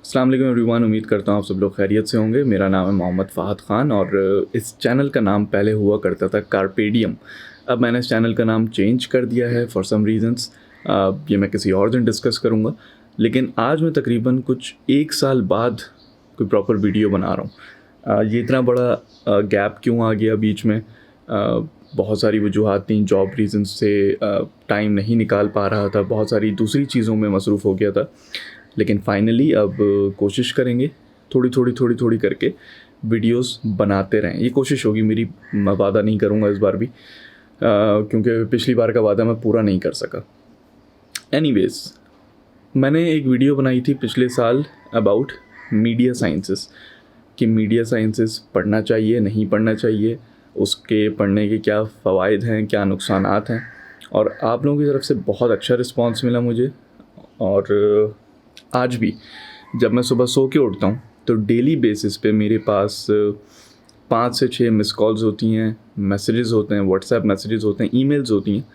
अस्सलाम वालेकुम एवरीवन। उम्मीद करता हूँ आप सब लोग खैरियत से होंगे। मेरा नाम है मोहम्मद फ़ाहद ख़ान और इस चैनल का नाम पहले हुआ करता था कार्पेडियम। अब मैंने इस चैनल का नाम चेंज कर दिया है फॉर सम रीज़न्स। ये मैं किसी और दिन डिस्कस करूँगा, लेकिन आज मैं तकरीबन कुछ 1 साल बाद कोई प्रॉपर वीडियो बना रहा हूँ। ये इतना बड़ा गैप क्यों आ गया बीच में? बहुत सारी वजूहात थी, जॉब रीज़न्स से टाइम नहीं निकाल पा रहा था, बहुत सारी दूसरी चीज़ों में मसरूफ़ हो गया था। लेकिन फाइनली अब कोशिश करेंगे थोड़ी करके वीडियोस बनाते रहें। ये कोशिश होगी मेरी, मैं वादा नहीं करूँगा इस बार भी, क्योंकि पिछली बार का वादा मैं पूरा नहीं कर सका। एनीवेज़, मैंने एक वीडियो बनाई थी पिछले साल अबाउट मीडिया साइंसेस कि मीडिया साइंसेस पढ़ना चाहिए नहीं पढ़ना चाहिए, उसके पढ़ने के क्या फ़वाइद हैं, क्या नुकसानात हैं। और आप लोगों की तरफ से बहुत अच्छा रिस्पांस मिला मुझे। और आज भी जब मैं सुबह सो के उठता हूँ तो डेली बेसिस पे मेरे पास 5 से 6 मिस कॉल्स होती हैं, मैसेजेस होते हैं, व्हाट्सएप मैसेजेस होते हैं, ईमेल्स होती हैं,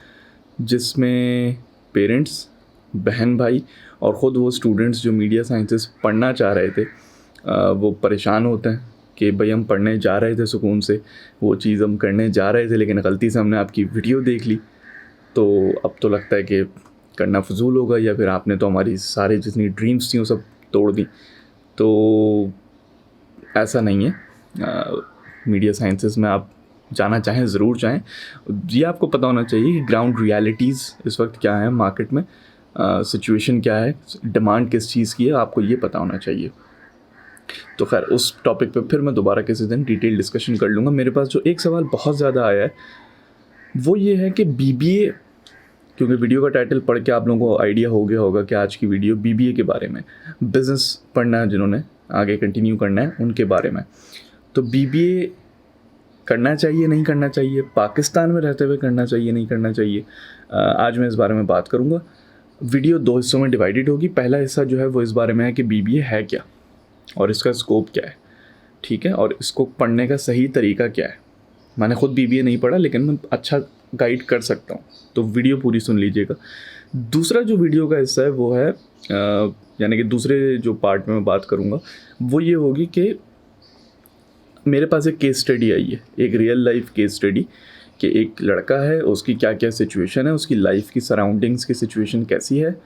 जिसमें पेरेंट्स, बहन भाई और ख़ुद वो स्टूडेंट्स जो मीडिया साइंसेस पढ़ना चाह रहे थे, वो परेशान होते हैं कि भाई हम पढ़ने जा रहे थे सुकून से, वो चीज़ हम करने जा रहे थे, लेकिन गलती से हमने आपकी वीडियो देख ली, तो अब तो लगता है कि करना फजूल होगा, या फिर आपने तो हमारी सारी जितनी ड्रीम्स थी वो सब तोड़ दी। तो ऐसा नहीं है। मीडिया साइंसेस में आप जाना चाहें, ज़रूर चाहें। ये आपको पता होना चाहिए कि ग्राउंड रियलिटीज़ इस वक्त क्या है मार्केट में, सिचुएशन क्या है, डिमांड किस चीज़ की है, आपको ये पता होना चाहिए। तो खैर, उस टॉपिक पे फिर मैं दोबारा किसी दिन डिटेल डिस्कशन कर लूँगा। मेरे पास जो एक सवाल बहुत ज़्यादा आया है वो ये है कि बीबीए, क्योंकि वीडियो का टाइटल पढ़ के आप लोगों को आइडिया हो गया होगा कि आज की वीडियो बीबीए के बारे में, बिज़नेस पढ़ना है जिन्होंने आगे कंटिन्यू करना है उनके बारे में। तो बीबीए करना चाहिए नहीं करना चाहिए, पाकिस्तान में रहते हुए करना चाहिए नहीं करना चाहिए, आज मैं इस बारे में बात करूँगा। वीडियो 2 हिस्सों में डिवाइडेड होगी। पहला हिस्सा जो है वो इस बारे में है कि बीबीए है क्या और इसका स्कोप क्या है, ठीक है, और इसको पढ़ने का सही तरीका क्या है। मैंने खुद बीबीए नहीं पढ़ा, लेकिन मैं अच्छा गाइड कर सकता हूँ, तो वीडियो पूरी सुन लीजिएगा। दूसरा जो वीडियो का हिस्सा है वो है, यानी कि दूसरे जो पार्ट में मैं बात करूँगा वो ये होगी कि मेरे पास एक केस स्टडी आई है, एक रियल लाइफ केस स्टडी कि एक लड़का है, उसकी क्या क्या सिचुएशन है, उसकी लाइफ की सराउंडिंग्स की सिचुएशन कैसी है,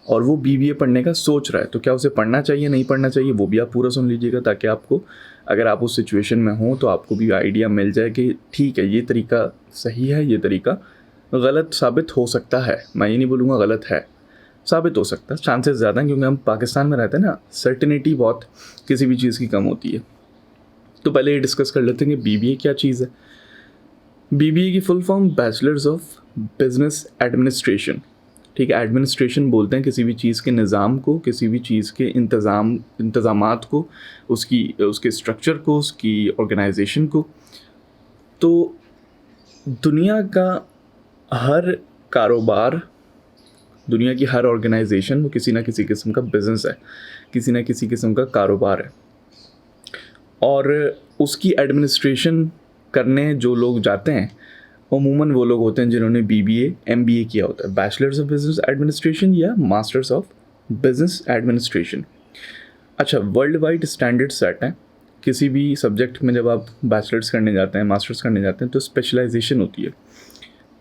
और वो बीबीए पढ़ने का सोच रहा है। तो क्या उसे पढ़ना चाहिए नहीं पढ़ना चाहिए, वो भी आप पूरा सुन लीजिएगा, ताकि आपको, अगर आप उस सिचुएशन में हो तो आपको भी आइडिया मिल जाए कि ठीक है, ये तरीका सही है, ये तरीका गलत साबित हो सकता है। मैं ये नहीं बोलूँगा गलत है, साबित हो सकता है, चांसेस ज़्यादा हैं, क्योंकि हम पाकिस्तान में रहते हैं ना, सर्टेनिटी बहुत किसी भी चीज़ की कम होती है। तो पहले ये डिस्कस कर लेते हैं कि बीबीए क्या चीज़ है। बीबीए की full form bachelors of business administration, ठीक है। एडमिनिस्ट्रेशन बोलते हैं किसी भी चीज़ के निज़ाम को, किसी भी चीज़ के इंतज़ामात को, उसके स्ट्रक्चर को, उसकी ऑर्गेनाइजेशन को। तो दुनिया का हर कारोबार, दुनिया की हर ऑर्गेनाइजेशन, वो किसी ना किसी किस्म का बिज़नेस है, किसी ना किसी किस्म का कारोबार है। और उसकी एडमिनिस्ट्रेशन करने जो लोग जाते हैं अमूमन वो लोग होते हैं जिन्होंने बीबीए एमबीए किया होता है, बैचलर्स ऑफ बिजनेस एडमिनिस्ट्रेशन या मास्टर्स ऑफ बिजनेस एडमिनिस्ट्रेशन। अच्छा, वर्ल्ड वाइड स्टैंडर्ड सेट है किसी भी सब्जेक्ट में। जब आप बैचलर्स करने जाते हैं, मास्टर्स करने जाते हैं, तो स्पेशलाइजेशन होती है।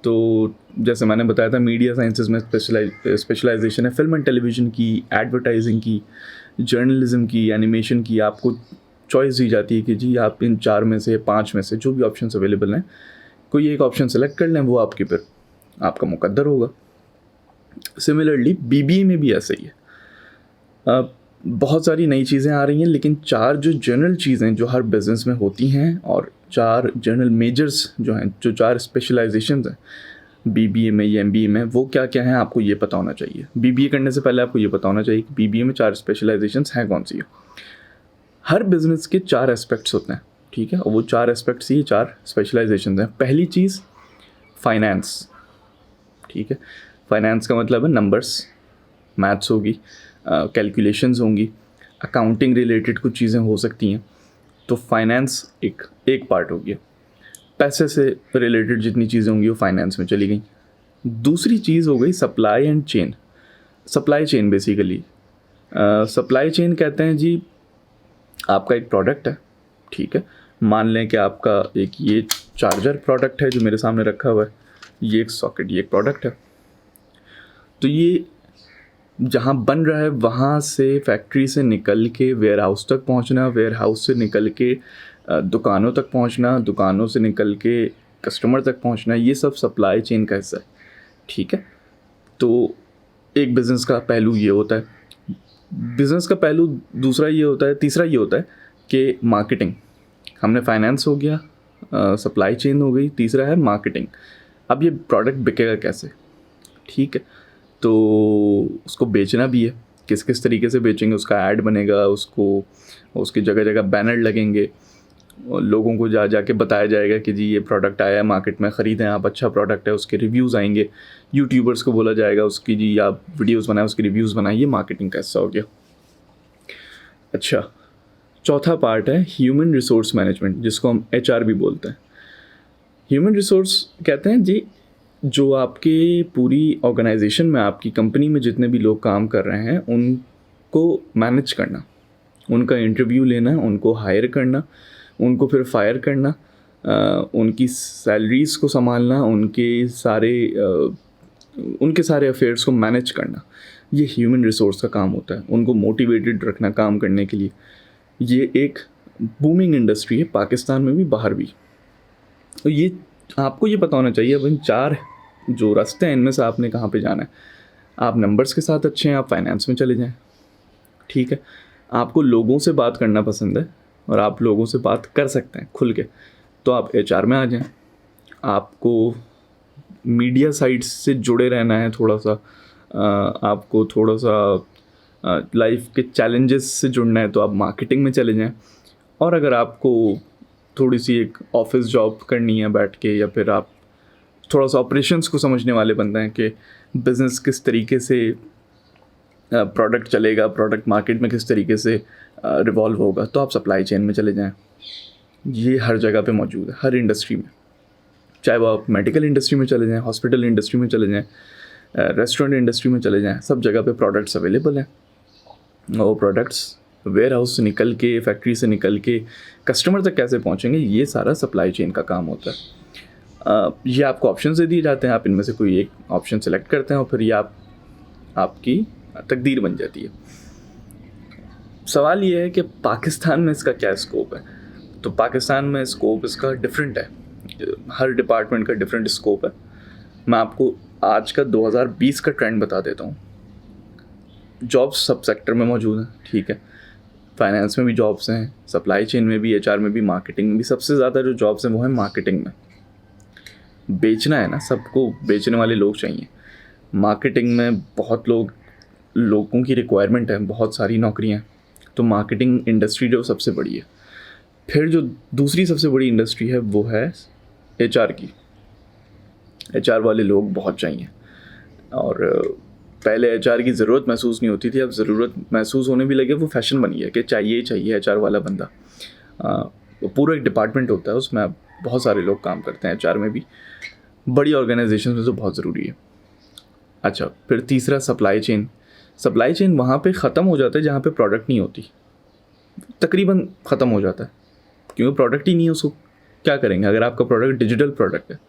तो जैसे मैंने बताया था, मीडिया साइंसेज में स्पेशलाइजेशन है, फिल्म एंड टेलीविज़न की, एडवर्टाइजिंग की, जर्नलिज्म की, एनिमेशन की। आपको चॉइस दी जाती है कि जी आप इन 4 में से 5 में से जो भी ऑप्शंस अवेलेबल हैं, कोई एक ऑप्शन सेलेक्ट कर लें, वो आपके फिर आपका मुकद्दर होगा। सिमिलरली बीबीए में भी ऐसा ही है। बहुत सारी नई चीज़ें आ रही हैं, लेकिन 4 जो जनरल चीज़ें जो हर बिज़नेस में होती हैं, और 4 जनरल मेजर्स जो हैं, जो 4 स्पेशलाइजेशंस हैं बीबीए में या एमबीए में, वो क्या क्या हैं आपको ये पता होना चाहिए। बीबीए करने से पहले आपको ये पता होना चाहिए कि बीबीए में 4 स्पेशलाइजेशंस हैं कौन सी है। हर बिज़नेस के 4 एस्पेक्ट्स होते हैं, ठीक है, और वो 4 एस्पेक्ट्स ही 4 स्पेशलाइजेशन हैं। पहली चीज़ फाइनेंस, ठीक है। फाइनेंस का मतलब है नंबर्स, मैथ्स होगी, कैलकुलेशंस होंगी, अकाउंटिंग रिलेटेड कुछ चीज़ें हो सकती हैं। तो फाइनेंस एक पार्ट हो गया। पैसे से रिलेटेड जितनी चीज़ें होंगी वो फाइनेंस में चली गई। दूसरी चीज़ हो गई supply and chain. Supply chain basically supply chain कहते हैं जी, आपका एक प्रोडक्ट है, ठीक है, मान लें कि आपका एक ये चार्जर प्रोडक्ट है जो मेरे सामने रखा हुआ है, ये एक सॉकेट, ये एक प्रोडक्ट है। तो ये जहाँ बन रहा है वहाँ से फैक्ट्री से निकल के वेयर हाउस तक पहुँचना, वेयर हाउस से निकल के दुकानों तक पहुँचना, दुकानों से निकल के कस्टमर तक पहुँचना, ये सब सप्लाई चेन का हिस्सा है, ठीक है। तो एक बिज़नेस का पहलू ये होता है। बिज़नेस का पहलू दूसरा ये होता है, तीसरा ये होता है कि मार्केटिंग। हमने फाइनेंस हो गया, सप्लाई चेन हो गई, तीसरा है मार्केटिंग। अब ये प्रोडक्ट बिकेगा कैसे, ठीक है, तो उसको बेचना भी है, किस किस तरीके से बेचेंगे, उसका ऐड बनेगा, उसको उसकी जगह जगह बैनर लगेंगे, और लोगों को जा जा के बताया जाएगा कि जी ये प्रोडक्ट आया है मार्केट में, ख़रीदें आप, अच्छा प्रोडक्ट है, उसके रिव्यूज़ आएंगे। यूट्यूबर्स को बोला जाएगा उसकी जी आप वीडियोस बनाएं, उसके रिव्यूज़ बनाएं। ये मार्केटिंग का हिस्सा हो गया। अच्छा, चौथा पार्ट है ह्यूमन रिसोर्स मैनेजमेंट, जिसको हम HR भी बोलते हैं। ह्यूमन रिसोर्स कहते हैं जी जो आपके पूरी ऑर्गेनाइजेशन में, आपकी कंपनी में जितने भी लोग काम कर रहे हैं उनको मैनेज करना, उनका इंटरव्यू लेना, उनको हायर करना, उनको फिर फायर करना, उनकी सैलरीज़ को संभालना, उनके सारे अफेयर्स को मैनेज करना, ये ह्यूमन रिसोर्स का काम होता है। उनको मोटिवेटेड रखना काम करने के लिए। ये एक बूमिंग इंडस्ट्री है, पाकिस्तान में भी, बाहर भी। तो ये आपको ये पता होना चाहिए। अब इन 4 जो रास्ते हैं इनमें से आपने कहाँ पे जाना है। आप नंबर्स के साथ अच्छे हैं, आप फाइनेंस में चले जाएं, ठीक है। आपको लोगों से बात करना पसंद है और आप लोगों से बात कर सकते हैं खुल के, तो आप HR में आ जाएं। आपको मीडिया साइट्स से जुड़े रहना है थोड़ा सा, आपको थोड़ा सा लाइफ के चैलेंजेस से जुड़ना है, तो आप मार्केटिंग में चले जाएं। और अगर आपको थोड़ी सी एक ऑफिस जॉब करनी है बैठ के, या फिर आप थोड़ा सा ऑपरेशंस को समझने वाले बनते हैं कि बिज़नेस किस तरीके से प्रोडक्ट चलेगा, प्रोडक्ट मार्केट में किस तरीके से रिवॉल्व होगा, तो आप सप्लाई चेन में चले जाएं। ये हर जगह पे मौजूद है, हर इंडस्ट्री में, चाहे वो आप मेडिकल इंडस्ट्री में चले जाएं, हॉस्पिटल इंडस्ट्री में चले जाएं, रेस्टोरेंट इंडस्ट्री में चले जाएं, सब जगह पे प्रोडक्ट्स अवेलेबल हैं। और वो प्रोडक्ट्स वेयर हाउस से निकल के, फैक्ट्री से निकल के कस्टमर तक कैसे पहुंचेंगे, ये सारा सप्लाई चेन का काम होता है। ये आपको ऑप्शन दे दिए जाते हैं, आप इनमें से कोई एक ऑप्शन सेलेक्ट करते हैं और फिर ये आपकी तकदीर बन जाती है। सवाल ये है कि पाकिस्तान में इसका क्या स्कोप है। तो पाकिस्तान में स्कोप इसका डिफरेंट है, हर डिपार्टमेंट का डिफरेंट स्कोप है। मैं आपको आज का 2020 का ट्रेंड बता देता हूँ। जॉब्स सब सेक्टर में मौजूद हैं, ठीक है। फाइनेंस में भी जॉब्स हैं, सप्लाई चेन में भी, HR में भी, मार्केटिंग में भी। सबसे ज़्यादा जो जॉब्स हैं वो है मार्केटिंग में। बेचना है ना, सबको बेचने वाले लोग चाहिए। मार्केटिंग में बहुत लोगों की रिक्वायरमेंट है, बहुत सारी नौकरियां, तो मार्केटिंग इंडस्ट्री जो सबसे बड़ी है। फिर जो दूसरी सबसे बड़ी इंडस्ट्री है वो है HR की। HR वाले लोग बहुत चाहिए, और पहले HR की ज़रूरत महसूस नहीं होती थी, अब ज़रूरत महसूस होने भी लगे। वो फैशन बन गया कि चाहिए HR वाला बंदा। पूरा एक डिपार्टमेंट होता है, उसमें अब बहुत सारे लोग काम करते हैं। HR में भी, बड़ी ऑर्गेनाइजेशन में तो बहुत ज़रूरी है। अच्छा, फिर तीसरा सप्लाई चेन। सप्लाई चेन वहाँ पे ख़त्म हो जाता है जहाँ पे प्रोडक्ट नहीं होती, तकरीबन ख़त्म हो जाता है, क्योंकि प्रोडक्ट ही नहीं है, उसको क्या करेंगे। अगर आपका प्रोडक्ट डिजिटल प्रोडक्ट है,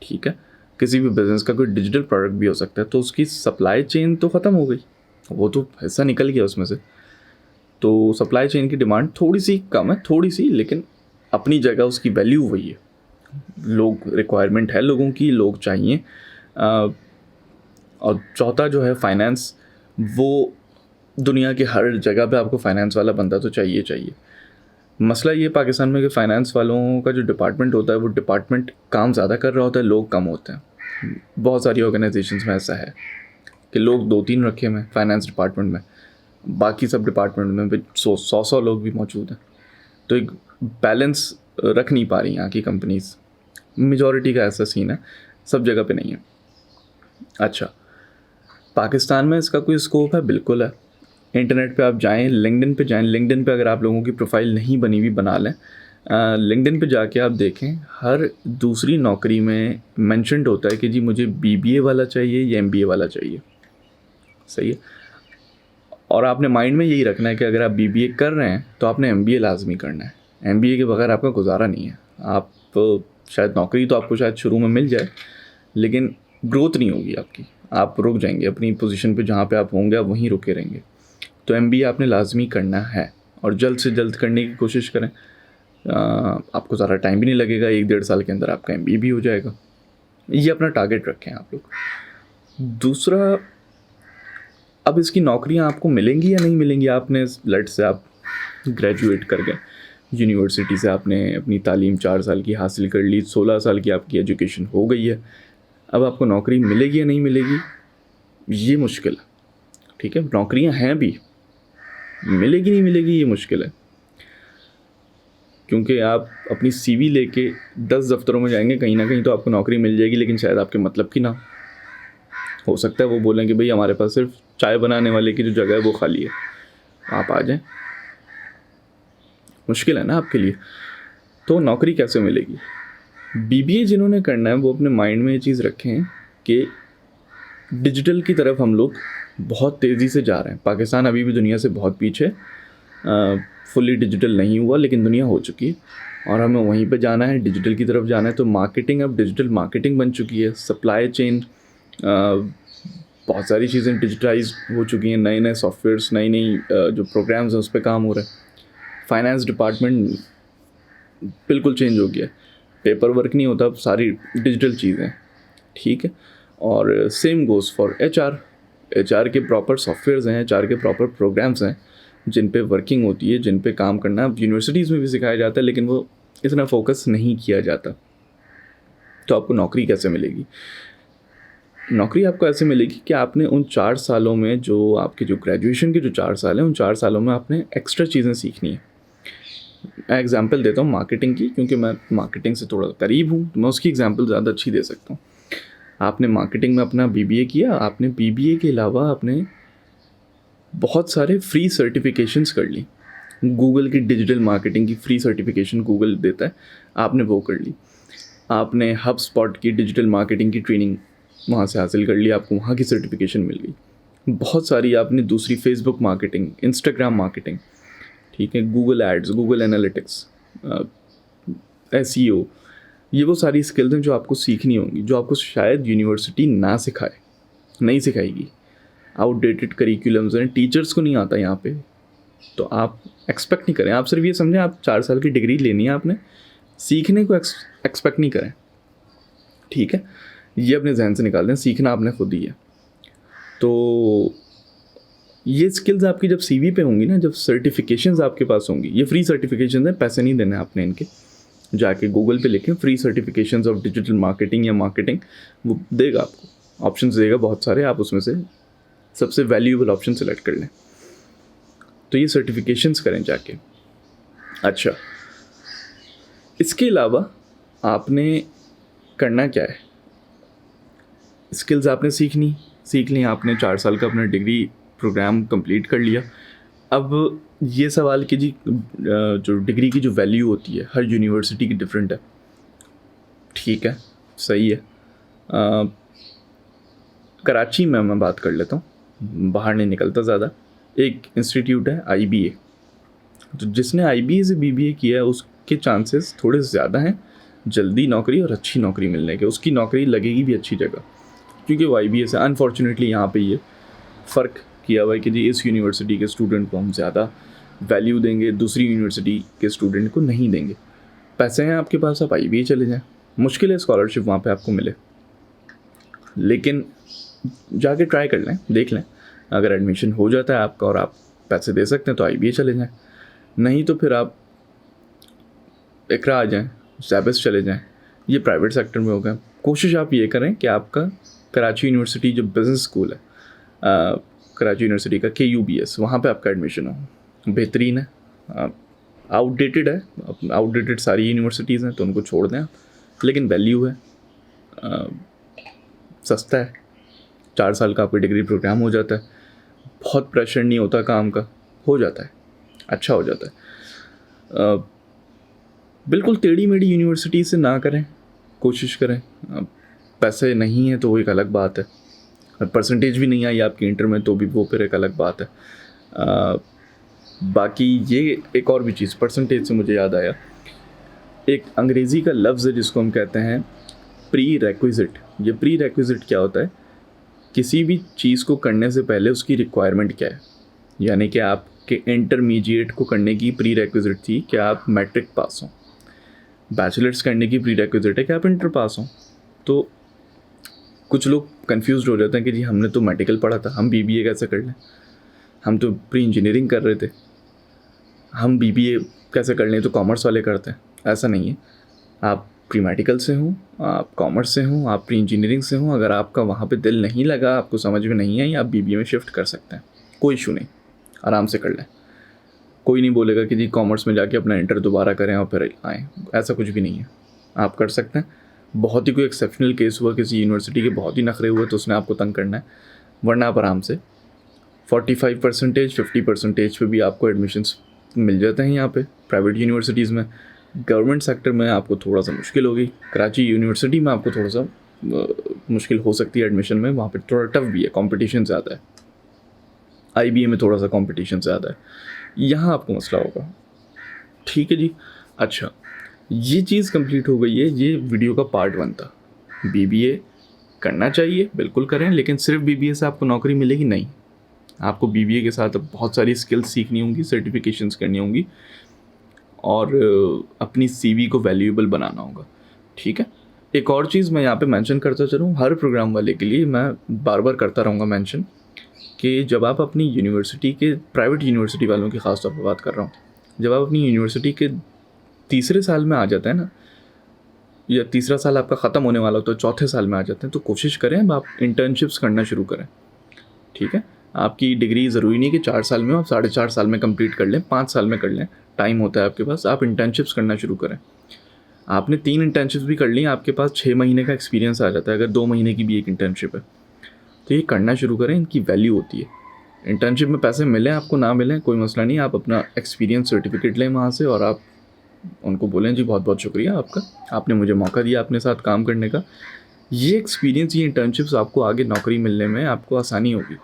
ठीक है, किसी भी बिज़नेस का कोई डिजिटल प्रोडक्ट भी हो सकता है, तो उसकी सप्लाई चेन तो ख़त्म हो गई, वो तो हिस्सा निकल गया उसमें से। तो सप्लाई चेन की डिमांड थोड़ी सी कम है, थोड़ी सी, लेकिन अपनी जगह उसकी वैल्यू वही है। लोग, रिक्वायरमेंट है लोगों की, लोग चाहिए। और चौथा जो है फाइनेंस, वो दुनिया के हर जगह पे आपको फाइनेंस वाला बंदा तो चाहिए। मसला ये पाकिस्तान में कि फ़ाइनेंस वालों का जो डिपार्टमेंट होता है, वो डिपार्टमेंट काम ज़्यादा कर रहा होता है, लोग कम होते हैं। बहुत सारी ऑर्गेनाइजेशंस में ऐसा है कि लोग 2-3 रखे हुए हैं फाइनेंस डिपार्टमेंट में, बाकी सब डिपार्टमेंट में भी 100 लोग भी मौजूद हैं। तो एक बैलेंस रख नहीं पा रही यहाँ की कंपनीज। मेजॉरिटी का ऐसा सीन है, सब जगह पे नहीं है। अच्छा, पाकिस्तान में इसका कोई स्कोप है? बिल्कुल है। इंटरनेट पे आप जाएं, लिंक्डइन पे जाएं। लिंक्डइन पे अगर आप लोगों की प्रोफाइल नहीं बनी हुई, बना लें। लिंक्डइन पे जाके आप देखें, हर दूसरी नौकरी में मेंशन्ड होता है कि जी मुझे BBA वाला चाहिए या MBA वाला चाहिए। सही है। और आपने माइंड में यही रखना है कि अगर आप बीबीए कर रहे हैं तो आपने एमबीए लाजमी करना है। एमबीए के बगैर आपका गुजारा नहीं है। आप शायद नौकरी तो आपको शायद शुरू में मिल जाए, लेकिन ग्रोथ नहीं होगी आपकी, आप रुक जाएंगे अपनी पोजीशन पे, जहाँ पे आप होंगे आप वहीं रुके रहेंगे। तो एमबीए आपने लाजमी करना है और जल्द से जल्द करने की कोशिश करें। आपको ज़्यादा टाइम भी नहीं लगेगा, 1-1.5 साल के अंदर आपका एमबीए भी हो जाएगा। ये अपना टारगेट रखें आप लोग। दूसरा, अब इसकी नौकरियां आपको मिलेंगी या नहीं मिलेंगी। आपने लेट से आप ग्रेजुएट कर गए यूनिवर्सिटी से, आपने अपनी तालीम 4 साल की हासिल कर ली, 16 साल की आपकी एजुकेशन हो गई है। अब आपको नौकरी मिलेगी या नहीं मिलेगी, ये मुश्किल है। ठीक है, नौकरियां हैं भी, मिलेगी नहीं मिलेगी ये मुश्किल है। क्योंकि आप अपनी सीवी लेके 10 दफ्तरों में जाएंगे, कहीं ना कहीं तो आपको नौकरी मिल जाएगी, लेकिन शायद आपके मतलब की ना हो सकता है। वो बोलें कि भाई हमारे पास सिर्फ चाय बनाने वाले की जो जगह है वो खाली है, आप आ जाएं। मुश्किल है ना आपके लिए। तो नौकरी कैसे मिलेगी। बीबीए जिन्होंने करना है वो अपने माइंड में ये चीज़ रखें कि डिजिटल की तरफ हम लोग बहुत तेज़ी से जा रहे हैं। पाकिस्तान अभी भी दुनिया से बहुत पीछे, फुली डिजिटल नहीं हुआ, लेकिन दुनिया हो चुकी है और हमें वहीं पे जाना है, डिजिटल की तरफ जाना है। तो मार्केटिंग अब डिजिटल मार्केटिंग बन चुकी है, सप्लाई चेन, बहुत सारी चीज़ें डिजिटाइज हो चुकी हैं, नए नए सॉफ्टवेयर्स, नई नई जो प्रोग्राम्स हैं उस पर काम हो रहा है। फाइनेंस डिपार्टमेंट बिल्कुल चेंज हो गया है, पेपर वर्क नहीं होता, अब सारी डिजिटल चीज़ें। ठीक है, और सेम गोज़ फॉर एचआर के प्रॉपर सॉफ्टवेयर्स हैं, एचआर के प्रॉपर प्रोग्राम्स हैं जिन पे वर्किंग होती है, जिन पे काम करना यूनिवर्सिटीज़ में भी सिखाया जाता है, लेकिन वो इतना फोकस नहीं किया जाता। तो आपको नौकरी कैसे मिलेगी। नौकरी आपको ऐसे मिलेगी कि आपने उन 4 सालों में, जो आपके जो ग्रेजुएशन के जो 4 साल हैं, उन 4 सालों में आपने एक्स्ट्रा चीज़ें सीखनी है। मैं एग्जांपल देता हूँ मार्केटिंग की, क्योंकि मैं मार्केटिंग से थोड़ा करीब हूँ, तो मैं उसकी एग्जांपल ज़्यादा अच्छी दे सकता हूँ। आपने मार्केटिंग में अपना बीबीए किया, आपने बीबीए के अलावा आपने बहुत सारे फ्री सर्टिफिकेशंस कर ली। गूगल की डिजिटल मार्केटिंग की फ्री सर्टिफिकेशन गूगल देता है, आपने वो कर ली। आपने HubSpot की डिजिटल मार्केटिंग की ट्रेनिंग वहाँ से हासिल कर ली, आपको वहाँ की सर्टिफिकेशन मिल गई। बहुत सारी आपने दूसरी फेसबुक मार्केटिंग, इंस्टाग्राम मार्केटिंग, ठीक है, Google ads, Google analytics, SEO, ये वो सारी स्किल्स हैं जो आपको सीखनी होंगी, जो आपको शायद यूनिवर्सिटी ना सिखाए, नहीं सिखाएगी। आउटडेटेड करिकुलम्स हैं, टीचर्स को नहीं आता यहाँ पे, तो आप एक्सपेक्ट नहीं करें। आप सिर्फ ये समझें आप 4 साल की डिग्री लेनी है, आपने सीखने को एक्सपेक्ट नहीं करें। ठीक है, ये अपने जहन से निकाल दें, सीखना आपने खुद ही है। तो ये स्किल्स आपकी जब सीवी पे होंगी ना, जब सर्टिफिकेशंस आपके पास होंगी, ये फ्री सर्टिफिकेशंस हैं, पैसे नहीं देने आपने इनके, जाके गूगल पे लिखें free certifications of digital marketing या मार्केटिंग, वो देगा आपको, ऑप्शंस देगा बहुत सारे, आप उसमें से सबसे वैल्यूएबल ऑप्शन सेलेक्ट कर लें। तो ये सर्टिफिकेशंस करें जाके। अच्छा, इसके अलावा आपने करना क्या है। स्किल्स आपने सीख ली, आपने 4 साल का अपना डिग्री प्रोग्राम कंप्लीट कर लिया। अब ये सवाल कि जी जो डिग्री की जो वैल्यू होती है हर यूनिवर्सिटी की डिफरेंट है। ठीक है, सही है। कराची में मैं बात कर लेता हूँ, बाहर नहीं निकलता ज़्यादा। एक इंस्टीट्यूट है IBA, तो जिसने IBA से BBA किया है उसके चांसेस थोड़े ज़्यादा हैं जल्दी नौकरी और अच्छी नौकरी मिलने के। उसकी नौकरी लगेगी भी अच्छी जगह, क्योंकि वो IBA से। अनफॉर्चुनेटली यहाँ पे ये फ़र्क किया हुआ है कि जी इस यूनिवर्सिटी के स्टूडेंट को हम ज़्यादा वैल्यू देंगे, दूसरी यूनिवर्सिटी के स्टूडेंट को नहीं देंगे। पैसे हैं आपके पास, आप IBA चले जाएँ, मुश्किल है स्कॉलरशिप वहाँ पे आपको मिले, लेकिन जाके ट्राई कर लें, देख लें। अगर एडमिशन हो जाता है आपका और आप पैसे दे सकते हैं तो IBA चले जाएँ, नहीं तो फिर आप इकरा आ जाएँ, सैबस चले जाएँ, ये प्राइवेट सेक्टर में होगा। कोशिश आप ये करें कि आपका कराची यूनिवर्सिटी जो बिज़नेस स्कूल है, कराची यूनिवर्सिटी का KUBS, वहाँ पे आपका एडमिशन हो, बेहतरीन है। आउटडेटेड है, आउटडेटेड सारी यूनिवर्सिटीज़ हैं तो उनको छोड़ दें आप, लेकिन वैल्यू है, सस्ता है, 4 साल का आपका डिग्री प्रोग्राम हो जाता है, बहुत प्रेशर नहीं होता काम का, हो जाता है, अच्छा हो जाता है। बिल्कुल टेढ़ी मेढ़ी यूनिवर्सिटी से ना करें, कोशिश करें। पैसे नहीं है तो वो एक अलग बात है, परसेंटेज भी नहीं आई आपकी इंटर में तो भी वो फिर एक अलग बात है। बाकी ये एक और भी चीज़ परसेंटेज से मुझे याद आया, एक अंग्रेज़ी का लफ्ज़ है जिसको हम कहते हैं प्री रेक्विज़िट। ये प्री रेक्विज़िट क्या होता है? किसी भी चीज़ को करने से पहले उसकी रिक्वायरमेंट क्या है, यानी कि आपके इंटरमीडिएट को करने की प्री रेक्विज़िट थी कि आप मैट्रिक पास हों, बैचलर्स करने की प्री रेक्विज़िट है कि आप इंटर पास हों। तो कुछ लोग कंफ्यूज हो जाते हैं कि जी हमने तो मेडिकल पढ़ा था, हम बीबीए कैसे कर लें, हम तो प्री इंजीनियरिंग कर रहे थे, हम बीबीए कैसे कर लें, तो कॉमर्स वाले करते हैं। ऐसा नहीं है, आप प्री मेडिकल से हों, आप कॉमर्स से हों, आप प्री इंजीनियरिंग से हों, अगर आपका वहाँ पे दिल नहीं लगा, आपको समझ में नहीं आई, आप बीबीए में शिफ्ट कर सकते हैं, कोई इशू नहीं, आराम से कर लें। कोई नहीं बोलेगा कि जी कॉमर्स में जाके अपना इंटर दोबारा करें और फिर आएँ, ऐसा कुछ भी नहीं है, आप कर सकते हैं। बहुत ही कोई एक्सेप्शनल केस हुआ, किसी यूनिवर्सिटी के बहुत ही नखरे हुए तो उसने आपको तंग करना है, वरना आप आराम से 45% 50% पे भी आपको एडमिशन्स मिल जाते हैं यहाँ पे प्राइवेट यूनिवर्सिटीज़ में। गवर्नमेंट सेक्टर में आपको थोड़ा सा मुश्किल होगी, कराची यूनिवर्सिटी में आपको थोड़ा सा मुश्किल हो सकती है एडमिशन में, वहाँ पे थोड़ा टफ भी है, कंपटीशन ज़्यादा है। IBA में थोड़ा सा कंपटीशन ज़्यादा है, यहाँ आपको मसला होगा। ठीक है जी। अच्छा, ये चीज़ कंप्लीट हो गई है, ये वीडियो का पार्ट 1 था। BBA करना चाहिए, बिल्कुल करें, लेकिन सिर्फ BBA से आपको नौकरी मिलेगी नहीं, आपको BBA के साथ बहुत सारी स्किल्स सीखनी होंगी, सर्टिफिकेशंस करनी होंगी और अपनी CV को वैल्यूएबल बनाना होगा। ठीक है। एक और चीज़ मैं यहाँ पे मेंशन करता चलूँ, हर प्रोग्राम वाले के लिए मैं बार बार करता रहूँगा मेंशन, कि जब आप अपनी यूनिवर्सिटी के, प्राइवेट यूनिवर्सिटी वालों की ख़ास तौर पर बात कर रहा हूँ, जब आप अपनी यूनिवर्सिटी के तीसरे साल में आ जाते हैं ना, या तीसरा साल आपका ख़त्म होने वाला होता है, चौथे साल में आ जाते हैं, तो कोशिश करें अब आप इंटर्नशिप्स करना शुरू करें। ठीक है। आपकी डिग्री ज़रूरी नहीं कि 4 साल में, आप 4.5 साल में कंप्लीट कर लें, 5 साल में कर लें, टाइम होता है आपके पास, आप इंटर्नशिप्स करना शुरू करें। आपने 3 इंटर्नशिप्स भी कर ली, आपके पास 6 महीने का एक्सपीरियंस आ जाता है, अगर 2 महीने की भी एक इंटर्नशिप है तो ये करना शुरू करें, इनकी वैल्यू होती है। इंटर्नशिप में पैसे मिलें आपको, ना मिलें कोई मसला नहीं, आप अपना एक्सपीरियंस सर्टिफिकेट लें वहाँ से और आप उनको बोलें जी बहुत बहुत शुक्रिया आपका, आपने मुझे मौका दिया अपने साथ काम करने का। ये एक्सपीरियंस, ये इंटर्नशिप्स आपको आगे नौकरी मिलने में आपको आसानी होगी,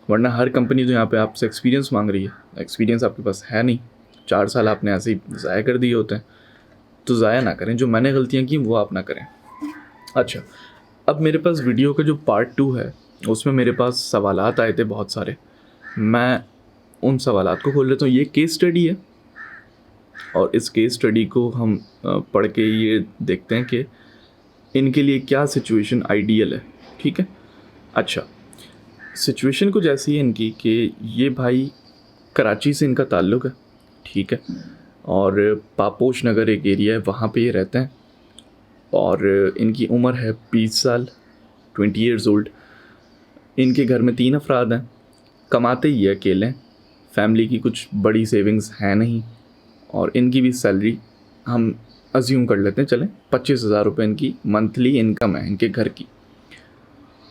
वरना हर कंपनी तो यहाँ पे आपसे एक्सपीरियंस मांग रही है, एक्सपीरियंस आपके पास है नहीं, 4 साल आपने ऐसे ही ज़ाया कर दिए होते हैं। तो ज़ाया ना करें, जो मैंने गलतियाँ की वो आप ना करें। अच्छा, अब मेरे पास वीडियो का जो पार्ट 2 है उसमें मेरे पास सवालात आए थे बहुत सारे, मैं उन सवालात को खोल लेता हूँ। ये केस स्टडी है और इस केस स्टडी को हम पढ़ के ये देखते हैं कि इनके लिए क्या सिचुएशन आइडियल है। ठीक है। अच्छा, सिचुएशन कुछ ऐसी है इनकी कि ये भाई कराची से इनका ताल्लुक़ है। ठीक है। और पापोश नगर एक एरिया है, वहाँ पे ये रहते हैं और इनकी उम्र है 20 साल, 20 ईयर्स ओल्ड। इनके घर में 3 अफराद हैं, कमाते ही है अकेले, फैमिली की कुछ बड़ी सेविंग्स है नहीं और इनकी भी सैलरी हम अज्यूम कर लेते हैं, चलें 25,000 रुपये इनकी मंथली इनकम है इनके घर की।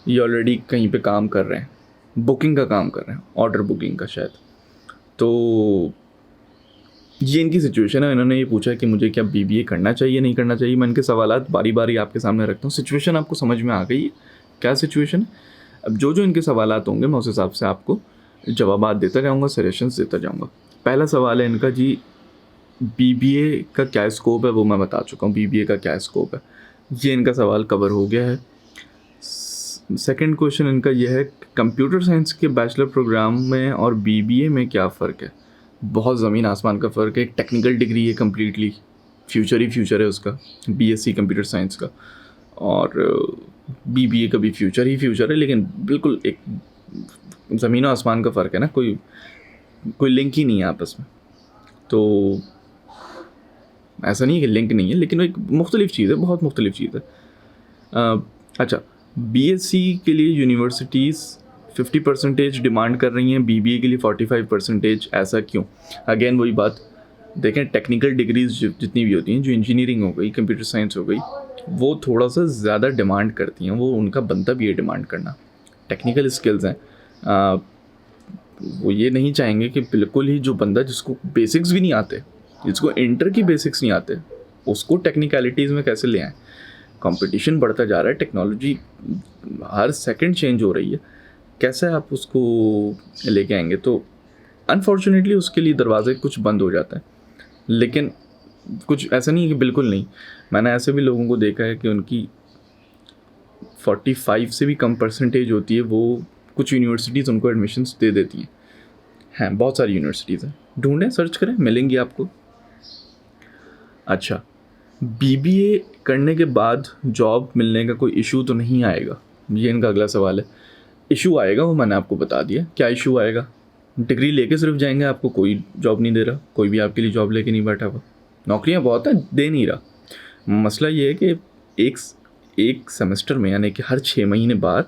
ये ऑलरेडी कहीं पे काम कर रहे हैं, बुकिंग का काम कर रहे हैं, ऑर्डर बुकिंग का शायद। तो ये इनकी सिचुएशन है। इन्होंने ये पूछा कि मुझे क्या BBA करना चाहिए नहीं करना चाहिए। मैं इनके सवालात बारी बारी आपके सामने रखता हूँ। सिचुएशन आपको समझ में आ गई है क्या सिचुएशन है? अब जो जो इनके सवालात होंगे मैं उस हिसाब से आपको जवाबात देता जाऊँगा, सजेशंस देता जाऊँगा। पहला सवाल है इनका जी, BBA का क्या स्कोप है, वो मैं बता चुका हूँ, BBA का क्या स्कोप है, ये इनका सवाल कवर हो गया है। सेकंड क्वेश्चन इनका यह है, कंप्यूटर साइंस के बैचलर प्रोग्राम में और BBA में क्या फ़र्क है? बहुत ज़मीन आसमान का फ़र्क है। एक टेक्निकल डिग्री है, कम्प्लीटली फ्यूचर ही फ्यूचर है उसका, BSc कंप्यूटर साइंस का, और BBA का भी फ्यूचर ही फ्यूचर है, लेकिन बिल्कुल एक ज़मीन और आसमान का फ़र्क है ना, कोई लिंक ही नहीं है आपस में। तो ऐसा नहीं है कि लिंक नहीं है, लेकिन एक मुख्तलिफ चीज़ है, बहुत मुख्तलिफ चीज़ है। अच्छा, BSc के लिए यूनिवर्सिटीज़ 50% डिमांड कर रही हैं, BBA के लिए 45%, ऐसा क्यों? अगेन वही बात, देखें टेक्निकल डिग्रीज जितनी भी होती हैं, जो इंजीनियरिंग हो गई, कंप्यूटर साइंस हो गई, वो थोड़ा सा ज़्यादा डिमांड करती हैं, वो उनका बनता भी है डिमांड करना। टेक्निकल स्किल्स हैं, वो ये नहीं चाहेंगे कि बिल्कुल ही जो बंदा जिसको बेसिक्स भी नहीं आते, जिसको इंटर की बेसिक्स नहीं आते, उसको टेक्निकलिटीज़ में कैसे ले आएँ। कंपटीशन बढ़ता जा रहा है, टेक्नोलॉजी हर सेकंड चेंज हो रही है, कैसे आप उसको लेके आएंगे? तो अनफॉर्चुनेटली उसके लिए दरवाजे कुछ बंद हो जाते हैं, लेकिन कुछ ऐसा नहीं है कि बिल्कुल नहीं। मैंने ऐसे भी लोगों को देखा है कि उनकी 45 से भी कम परसेंटेज होती है, वो कुछ यूनिवर्सिटीज़ उनको एडमिशन्स दे देती हैं बहुत सारी यूनिवर्सिटीज़ हैं, ढूंढें, सर्च करें, मिलेंगी आपको। अच्छा, बीबीए करने के बाद जॉब मिलने का कोई इशू तो नहीं आएगा, ये इनका अगला सवाल है। इशू आएगा, वो मैंने आपको बता दिया। क्या इशू आएगा? डिग्री लेके सिर्फ जाएंगे, आपको कोई जॉब नहीं दे रहा, कोई भी आपके लिए जॉब लेके नहीं बैठा हुआ, नौकरियां बहुत है, दे नहीं रहा। मसला ये है कि एक सेमेस्टर में, यानी कि हर 6 महीने बाद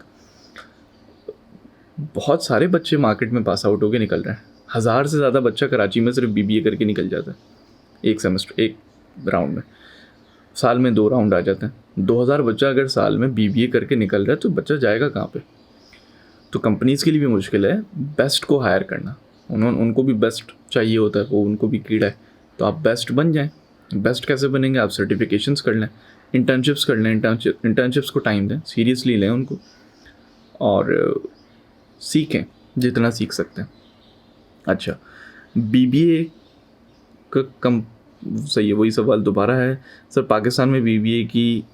बहुत सारे बच्चे मार्केट में पास आउट होकर निकल रहे हैं। 1000 से ज़्यादा बच्चा कराची में सिर्फ बीबीए करके निकल जाता है एक सेमेस्टर, एक राउंड में। साल में 2 राउंड आ जाते हैं। 2000 बच्चा अगर साल में बीबीए करके निकल रहा है तो बच्चा जाएगा कहाँ पे? तो कंपनीज़ के लिए भी मुश्किल है बेस्ट को हायर करना। उनको भी बेस्ट चाहिए होता है, वो उनको भी कीड़ा है। तो आप बेस्ट बन जाएं। बेस्ट कैसे बनेंगे? आप सर्टिफिकेशंस कर लें, इंटर्नशिप्स कर लें, इंटर्नशिप्स को टाइम दें, सीरियसली लें उनको, और सीखें जितना सीख सकते हैं। अच्छा, बीबीए का कम सही है, वही सवाल दोबारा है सर, पाकिस्तान में बीबीए की,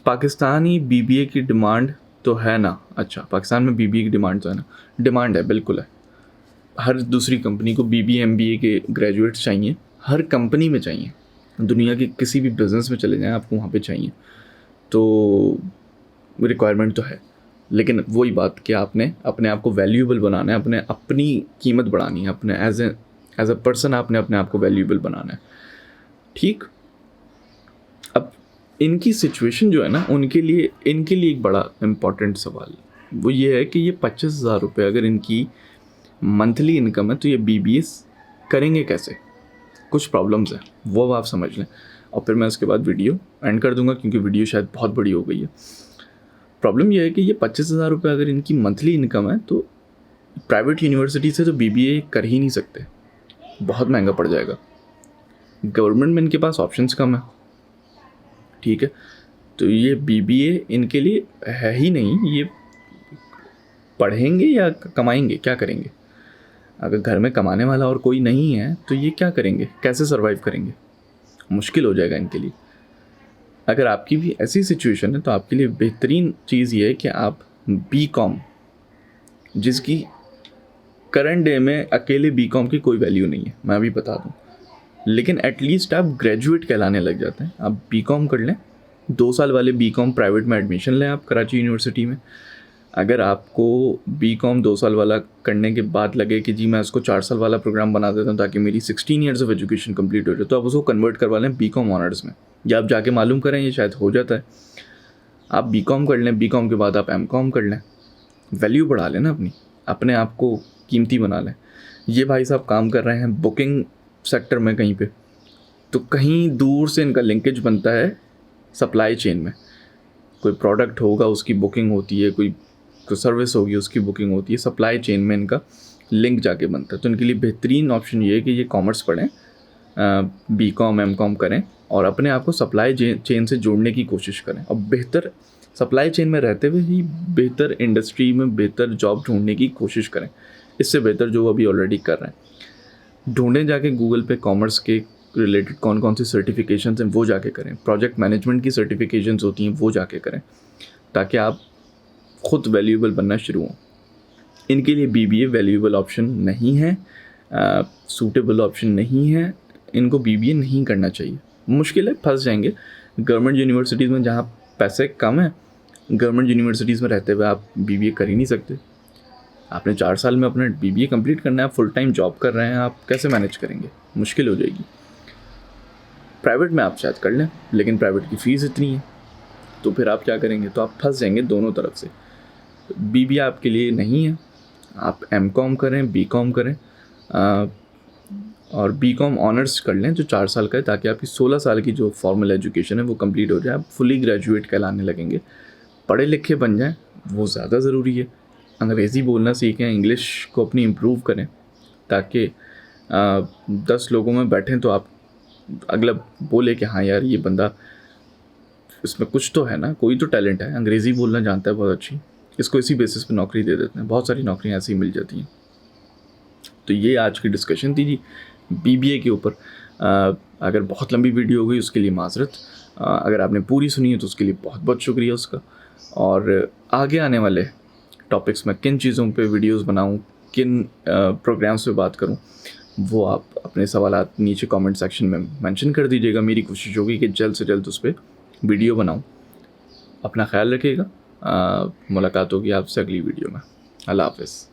पाकिस्तानी बीबीए की डिमांड तो है ना? अच्छा, पाकिस्तान में बीबीए की डिमांड तो है ना? डिमांड है, बिल्कुल है। हर दूसरी कंपनी को बीबीए एमबीए के ग्रेजुएट्स चाहिए, हर कंपनी में चाहिए। दुनिया के किसी भी बिजनेस में चले जाएं, आपको वहाँ पे चाहिए। तो रिक्वायरमेंट तो है, लेकिन वही बात कि आपने अपने आप को वैल्यूएबल बनाना है, अपनी कीमत बढ़ानी है, अपने एज ए पर्सन आपने अपने आप को वैल्यूएबल बनाना है। ठीक, अब इनकी सिचुएशन जो है ना, इनके लिए एक बड़ा इम्पॉर्टेंट सवाल वो ये है कि ये 25,000 रुपये अगर इनकी मंथली इनकम है तो ये बीबीए करेंगे कैसे? कुछ प्रॉब्लम्स हैं, वो आप समझ लें, और फिर मैं उसके बाद वीडियो एंड कर दूंगा, क्योंकि वीडियो शायद बहुत बड़ी हो गई है। प्रॉब्लम यह है कि ये 25,000 रुपये अगर इनकी मंथली इनकम है तो प्राइवेट यूनिवर्सिटी से तो बीबीए कर ही नहीं सकते, बहुत महंगा पड़ जाएगा। गवर्नमेंट में इनके पास ऑप्शंस कम है, ठीक है, तो ये बीबीए इनके लिए है ही नहीं। ये पढ़ेंगे या कमाएंगे, क्या करेंगे? अगर घर में कमाने वाला और कोई नहीं है तो ये क्या करेंगे, कैसे सर्वाइव करेंगे? मुश्किल हो जाएगा इनके लिए। अगर आपकी भी ऐसी सिचुएशन है तो आपके लिए बेहतरीन चीज़ ये है कि आप बीकॉम, जिसकी करंट डे में अकेले बीकॉम की कोई वैल्यू नहीं है, मैं भी बता दूं, लेकिन एटलीस्ट आप ग्रेजुएट कहलाने लग जाते हैं। आप बीकॉम कर लें, 2 साल वाले बीकॉम प्राइवेट में एडमिशन लें आप कराची यूनिवर्सिटी में। अगर आपको बीकॉम 2 साल वाला करने के बाद लगे कि जी मैं उसको 4 साल वाला प्रोग्राम बना देता हूँ ताकि मेरी 16 ईयर्स ऑफ एजुकेशन कंप्लीट हो जाए, तो आप उसको कन्वर्ट करवा लें बीकॉम ऑनर्स में, या आप जाके मालूम करें, ये शायद हो जाता है। आप बीकॉम कर लें, बीकॉम के बाद आप एमकॉम कर लें, वैल्यू बढ़ा लें ना, अपने आप को कीमती बना लें। ये भाई साहब काम कर रहे हैं बुकिंग सेक्टर में कहीं पे, तो कहीं दूर से इनका लिंकेज बनता है सप्लाई चेन में। कोई प्रोडक्ट होगा उसकी बुकिंग होती है, कोई सर्विस होगी उसकी बुकिंग होती है, सप्लाई चेन में इनका लिंक जाके बनता है। तो इनके लिए बेहतरीन ऑप्शन ये है कि ये कॉमर्स पढ़ें, बीकॉम एमकॉम करें, और अपने आप को सप्लाई चेन से जोड़ने की कोशिश करें, और बेहतर सप्लाई चेन में रहते हुए ही बेहतर इंडस्ट्री में बेहतर जॉब ढूंढने की कोशिश करें, इससे बेहतर जो अभी ऑलरेडी कर रहे हैं। ढूंढें जाके गूगल पे कॉमर्स के रिलेटेड कौन कौन सी सर्टिफिकेशंस हैं, वो जाके करें। प्रोजेक्ट मैनेजमेंट की सर्टिफिकेशंस होती हैं, वो जाके करें, ताकि आप ख़ुद वैल्यूएबल बनना शुरू हों। इनके लिए बीबीए वैल्यूएबल ऑप्शन नहीं है, सूटेबल ऑप्शन नहीं है, इनको बीबीए नहीं करना चाहिए। मुश्किल है, फंस जाएंगे। गवर्नमेंट यूनिवर्सिटीज़ में जहाँ पैसे कम हैं, गवर्नमेंट यूनिवर्सिटीज़ में रहते हुए आप बीबीए कर ही नहीं सकते। आपने 4 साल में अपना बीबीए कंप्लीट करना है, आप फुल टाइम जॉब कर रहे हैं, आप कैसे मैनेज करेंगे? मुश्किल हो जाएगी। प्राइवेट में आप शायद कर लें, लेकिन प्राइवेट की फ़ीस इतनी है, तो फिर आप क्या करेंगे? तो आप फंस जाएंगे दोनों तरफ से। बीबीए आपके लिए नहीं है। आप एमकॉम करें, बीकॉम करें, और बीकॉम ऑनर्स कर लें जो 4 साल का है, ताकि आपकी 16 साल की जो फॉर्मल एजुकेशन है वो कंप्लीट हो जाए, आप फुली ग्रेजुएट कहलाने लगेंगे, पढ़े लिखे बन जाएं, वो ज़्यादा ज़रूरी है। अंग्रेज़ी बोलना सीखें, इंग्लिश को अपनी इम्प्रूव करें, ताकि 10 लोगों में बैठें तो आप अगला बोले कि हाँ यार ये बंदा, इसमें कुछ तो है ना, कोई तो टैलेंट है, अंग्रेज़ी बोलना जानता है बहुत अच्छी, इसको इसी बेसिस पे नौकरी दे देते हैं। बहुत सारी नौकरियाँ ऐसी ही मिल जाती हैं। तो ये आज की डिस्कशन थी जी BBA के ऊपर। अगर बहुत लंबी वीडियो हो गई उसके लिए माजरत, अगर आपने पूरी सुनी है तो उसके लिए बहुत बहुत शुक्रिया उसका। और आगे आने वाले टॉपिक्स में किन चीज़ों पे वीडियोस बनाऊं, किन प्रोग्राम्स पे बात करूं, वो आप अपने सवालात नीचे कमेंट सेक्शन में मेंशन कर दीजिएगा। मेरी कोशिश होगी कि जल्द से जल्द उस पर वीडियो बनाऊं। अपना ख्याल रखिएगा। मुलाकात होगी आपसे अगली वीडियो में। अल्लाह हाफ़िज़।